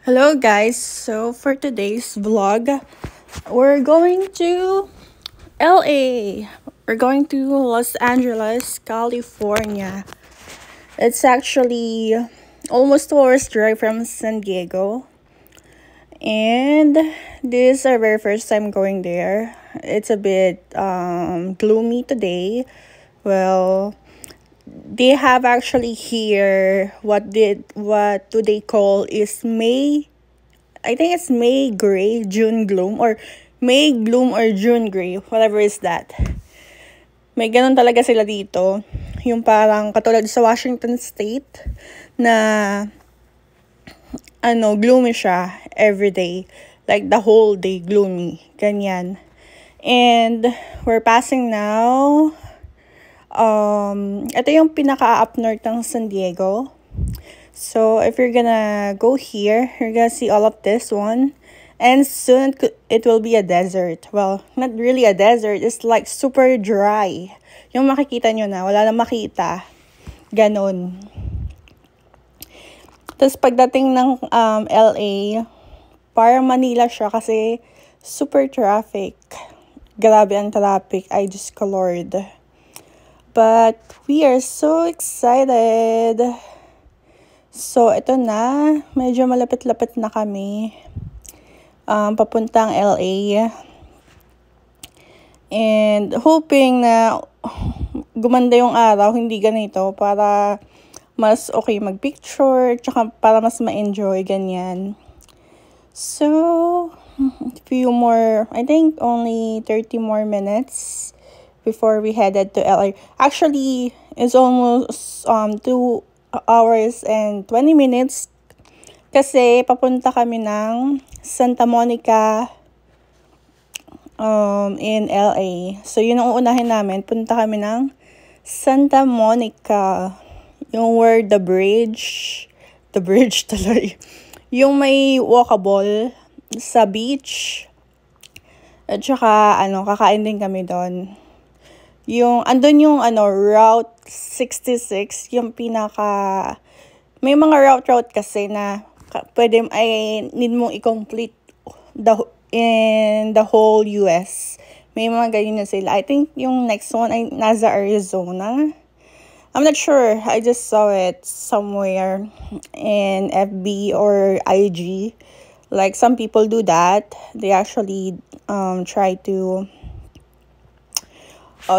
Hello guys, so for today's vlog, we're going to LA. We're going to Los Angeles, California. It's actually almost 2 hours drive from San Diego. And this is our very first time going there. It's a bit gloomy today. Well, they have actually here what do they call is May. I think it's May gray, June gloom, or May gloom or June gray, whatever is that. May ganun talaga sila dito. Yung parang katulad sa Washington State na gloomy siya every day. Like the whole day gloomy. Ganyan. And we're passing now. Ito yung pinaka-up north ng San Diego. So, if you're gonna go here, you're gonna see all of this one. And soon, it will be a desert. Well, not really a desert. It's like super dry. Yung makikita nyo na, wala na makita. Ganon. Tapos, pagdating ng LA, parang Manila siya kasi super traffic. Grabe ang traffic. I just colored. But, we are so excited. So, ito na. Medyo malapit-lapit na kami. Papuntang LA. And, hoping na gumanda yung araw, hindi ganito, para mas okay mag-picture, tsaka para mas ma-enjoy, ganyan. So, few more, I think only 30 more minutes before we headed to LA. Actually, it's almost 2 hours and 20 minutes kasi papunta kami ng Santa Monica in LA. So, yun ang uunahin namin. Punta kami ng Santa Monica. Yung where the bridge tuloy. Yung may walkable sa beach. At saka, kakain din kami doon. Andun yung, Route 66, yung may mga route kasi na need mong i-complete in the whole US. May mga ganyan na sila. I think yung next one ay nasa Arizona. I'm not sure. I just saw it somewhere in FB or IG. Like, some people do that. They actually try to...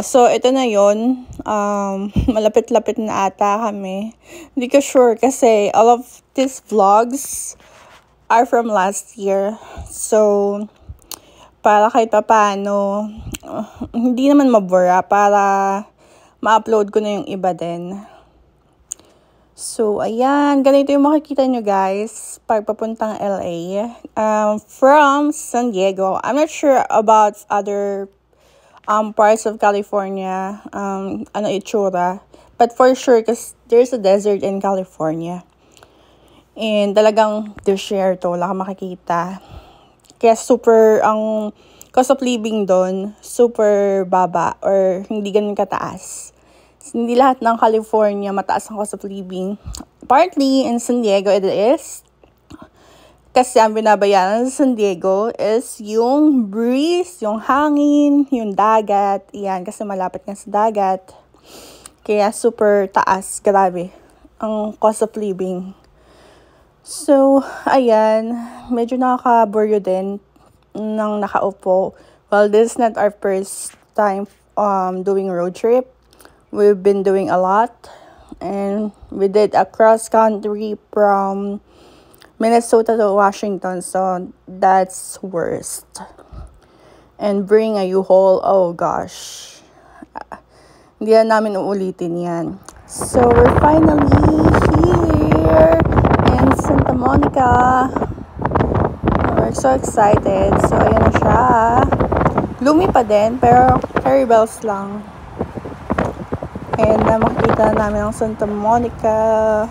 so, ito na yun. Malapit-lapit na ata kami. Hindi ko sure kasi all of these vlogs are from last year. So, para kahit paano, hindi naman mabura para ma-upload ko na yung iba din. So, ayan. Ganito yung makikita nyo guys pag papuntang LA. From San Diego. I'm not sure about other parts of California, itsura. But for sure, because there's a desert in California. And talagang desert to, wala kang makikita. Kaya super, ang cost of living doon, super baba or hindi ganun kataas. Hindi lahat ng California mataas ang cost of living. Partly in San Diego it is. Kasi ang binabayaran sa San Diego is yung breeze, yung hangin, yung dagat. Yan, kasi malapit nga sa dagat. Kaya super taas, grabe, ang cost of living. So, ayan, medyo nakaka-buryo din nang nakaupo. Well, this is not our first time doing road trip. We've been doing a lot. And we did a cross-country from Minnesota to Washington, so that's worst. And bring a U-Haul, oh gosh. Hindi na namin uulitin yan. So, we're finally here in Santa Monica. We're so excited. So, ayan na siya. Gloomy pa din, pero fairy bells lang. And makikita namin ang Santa Monica.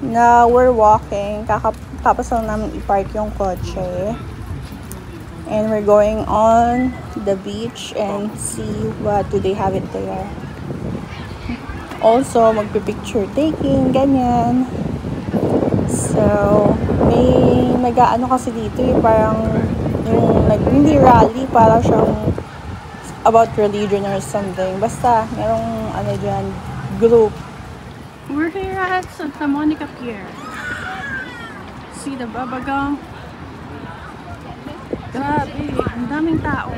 Na we're walking, tapos lang namin i-park yung kotse. And we're going on the beach and see what do they have it there. Also, magpipicture taking, ganyan. So, may nag-ano kasi dito parang yung hindi rally, parang siyang about religion or something. Basta, merong ano dyan, group. We're here at Santa Monica Pier. See the Bubba Gump. Grabe, ang daming tao.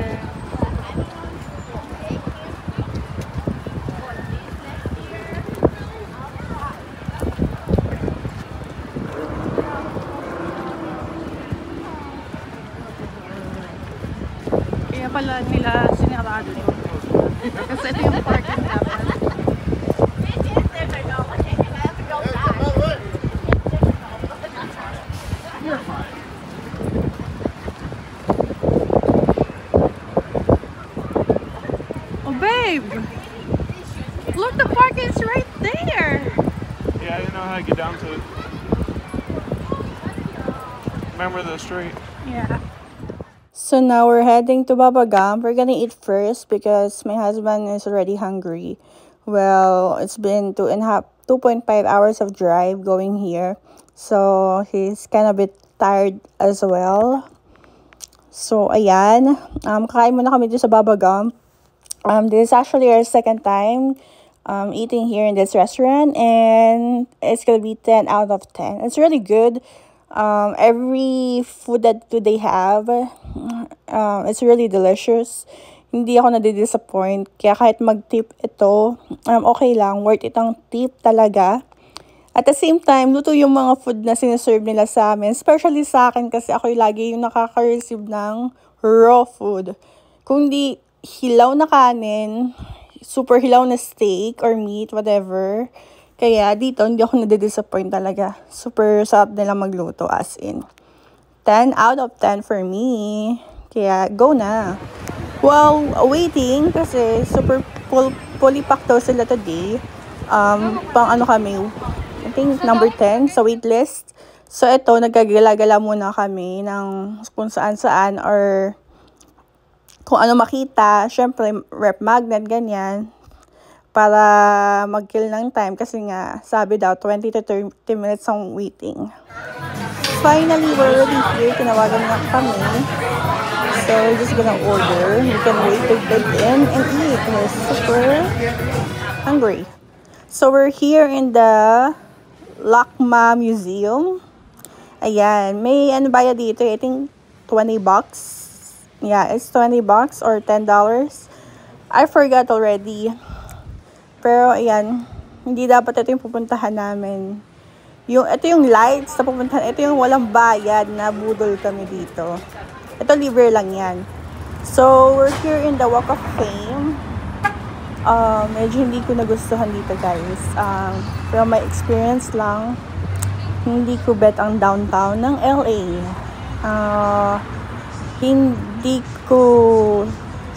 Kaya pala nila sinarado to. Kasi ito yung parking dapat. Oh babe! Look, the parking's right there! Yeah, I didn't know how to get down to it. Remember the street? Yeah. So now we're heading to Bubba Gump. We're gonna eat first because my husband is already hungry. Well, it's been 2.5 hours of drive going here. So he's kind of a bit tired as well. So ayan, kakain muna kami dito sa Bubba Gump. This is actually our second time eating here in this restaurant, and it's gonna be 10 out of 10. It's really good. Every food that they have, it's really delicious. Hindi ako nadi-disappoint. Kaya kahit mag-tip ito, okay lang. Worth it ang tip talaga. At the same time, luto yung mga food na sinaserve nila sa amin. Especially sa akin kasi ako lagi yung nakaka-receive ng raw food. Kung di hilaw na kanin, super hilaw na steak or meat, whatever. Kaya dito, hindi ako nade-disappoint talaga. Super sarap nila magluto, as in. 10 out of 10 for me. Kaya, go na. Well, waiting, kasi super fully packed daw sila today. Pang ano kami, I think number 10 sa wait list. So, ito, nagkagala-gala muna kami ng kung saan-saan or kung ano makita. Syempre, rep magnet, ganyan. Para mag-kill ng time kasi nga sabi daw 20 to 30 minutes ang waiting. Finally, we're already here. Tinawagan na kami. So, we're just gonna order. We can wait to get in and eat. We're super hungry. So, we're here in the Lakma Museum. Ayan. May ano bayad dito? I think $20. Yeah, it's $20 or $10. I forgot already. Pero, ayan, hindi dapat ito yung pupuntahan namin. Ito yung lights na pupuntahan. Ito yung walang bayad na budol kami dito. Ito, libre lang yan. So, we're here in the Walk of Fame. Medyo hindi ko nagustuhan dito, guys. From my experience lang, hindi ko bet ang downtown ng LA. Hindi ko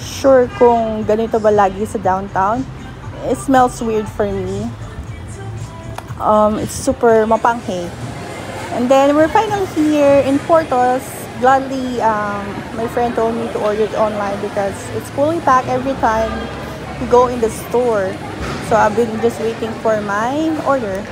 sure kung ganito ba lagi sa downtown. It smells weird for me. It's super mapanghe. And then we're finally here in Portos. Gladly, my friend told me to order it online because it's fully packed every time we go in the store. So I've been just waiting for my order.